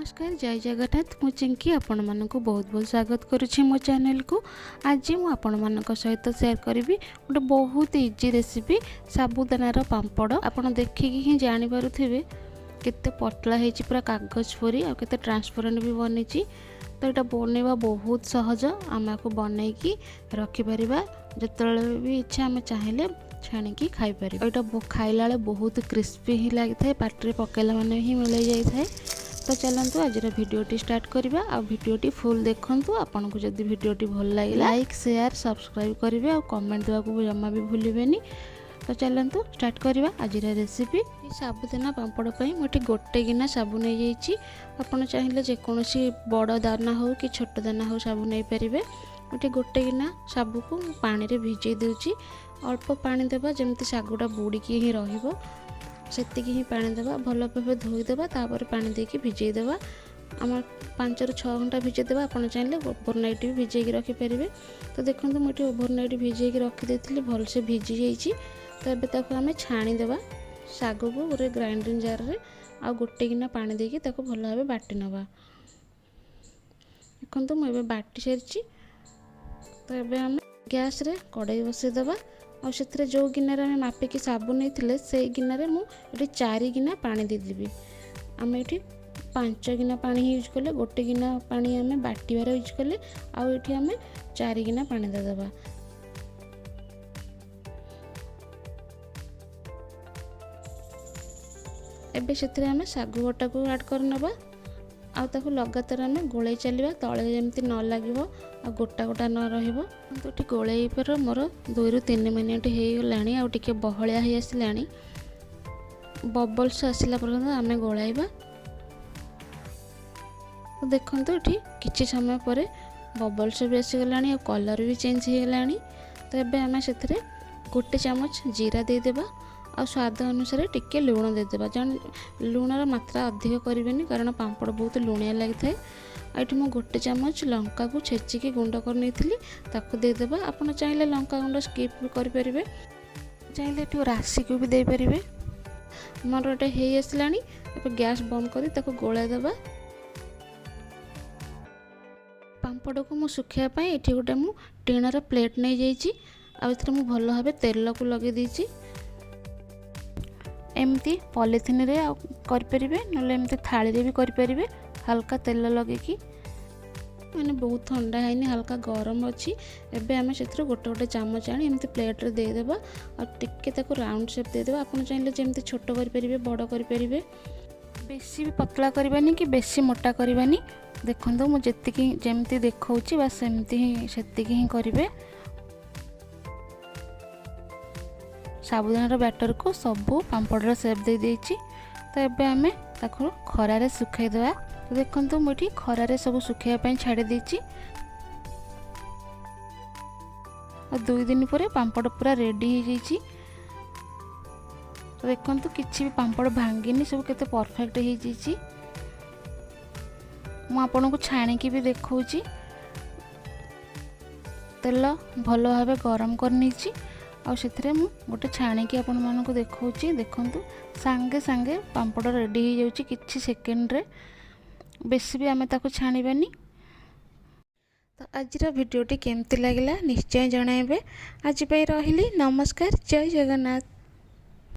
नमस्कार जय जगन्नाथ मु चिंकी आपण मानक बहुत बहुत स्वागत करुच्ची मो चैनल को। आज मु आपण मानक सहित शेयर करी गोटे बहुत इजी रेसिपी साबुदानार पांपड़। आपण देखिकी ही जानी पारुथिबे केते पतला है पूरा कागज परी आ केते ट्रांसपेरेंट भी बनी। तो यहाँ बनवा बहुत सहज आम को बनईकी रखिपर जिते भी इच्छा आम चाहिए छाणिकी खाईपर। यहाँ खाइला बहुत क्रिस्पी ही लगी था पार्टी पकड़ा मैंने ही मिल जाए। तो चलतु आज भिडियोटी स्टार्ट करवा आ भिडियोटी फुल देखंतु। आपन को जदि भिडियोटी भल लगे लाइक शेयर सब्सक्राइब करेंगे और कमेंट देवा को जमा भी भूलें। तो चलतु स्टार्ट करवा आज रेसिपी। साबुदाना पांपड़ मुझे गोटे गिना साबु नहीं जाइए। आपड़ चाहिए जेकोसी बड़ दाना हो कि छोट दाना हो साबु नहीं पारे। मुझे गोटे गिना साबु को पानी रे भिजई दूची। अल्प पानी देवा जमती सागुटा बुड़िकी ही रहिबो सेति ही पानी देवा भल भाव धोईदेवा तापर पानी देके भिजई देवा। आम 5 ରୁ 6 घंटा भिजई देवा। आपन चाहिए ओवरनाइट भी भिजेकी रखिपारे। तो देखो मुझे ओवरनाइट भिजेकी रखी भल से भिजी जाइए। तो ये ताको आम छाणीदेवा साग को गोटे ग्राइंडिंग जार रे आ गोटे गिना पानी देके ताको भल भाव बाटी नवा। देखो मुझे बाटी सारी। तो ये आम गैस रे कड़ाई बसईदेवा और से जो गिनार आम मापिकी साबु नहीं से गिनार मुझे 4 गिना पानी देदेवी। आम ये 5 गिना पानी यूज कले गोटे गिना पानी आम बाटिबार यूज कले आम 4 गिना पानी देदेवा। एबे से आम सागु बटा को ऐड कर नवा आ ताको लगातार आम गोलाई चलवा तले जमती न लगे आ गोटा गोटा न रहिबो। तो ये गोलाई पर मोर 2 ରୁ 3 मिनिट हो गलानी आ टिके बहलिया हो आसला। बबल्स आसला पर्यंत आम गोलाइबा। तो देखो ये किछि समय पर बबल्स भी आसीगला आ कलर भी चेंज हो गलानी। तो ये आम से गोटे चामच जीरा देदेबा आ स्वाद अनुसार टिके लुण देदेबा। जन लुणर मात्रा अधिक करें कारण पांपड़ बहुत लुणिया लगी था। ये मुझे गोटे चामच लंका को छेचिकी गुंड कर ताकू देदेबा। आपन चाहिए लंका गुंड स्किप भी करेंगे चाहिए राशि को भी देपारे। मोर गोटे हो आसला गैस बंद कर ताकू गोलाई देबा। पांपड़ को मु सुखापी ये गोटे मु टीणर प्लेट नहीं जाइए आ मु भल भाव तेल को लगे देछि। एमती पॉलिथिन रे करें ना थाली रे भी करें हल्का तेल लगे कि मैंने बहुत ठंडा है हल्का गरम अच्छी। एबे आम से गोटे गोटे चामच आनी एमती प्लेट रे देदेबा और टिके ताको राउंड शेप देदेबा। आपन चाहिए जमती छोट करें बड़ करें बेसी भी पतला करवानी कि बेसी मोटा करवानी। देखो मुझे जमती देखा बस सेमती ही करेंगे। साबुदानार बैटर को सबू पांपड़ सेप दे देछि। तो ये आम ताको खरारे सुखाईदेवा। तो देखो मुझे खरारे सब सुखाइवाई छाड़ी देछि और 2 दिन पर पांपड़ पूरा रेडी हो जाइए। तो देखो किसी भी पांपड़ भांगिनी सब केते परफेक्ट हो जाइए। मु आपन को छाणिकी भी देखौछि। तेल भल भाव गरम करनी और से गोटे छाणिकी आपण मानक देखौछि। देखंतु सांगे सांगे पांपड़ रेडी हो जाउछि किछि सेकेंड रे बेसी भी आमे ताको छाणीबानी। तो आज भिडियोटी केमती लागला निश्चय जणाइबे। आज रहिली नमस्कार जय जगन्नाथ।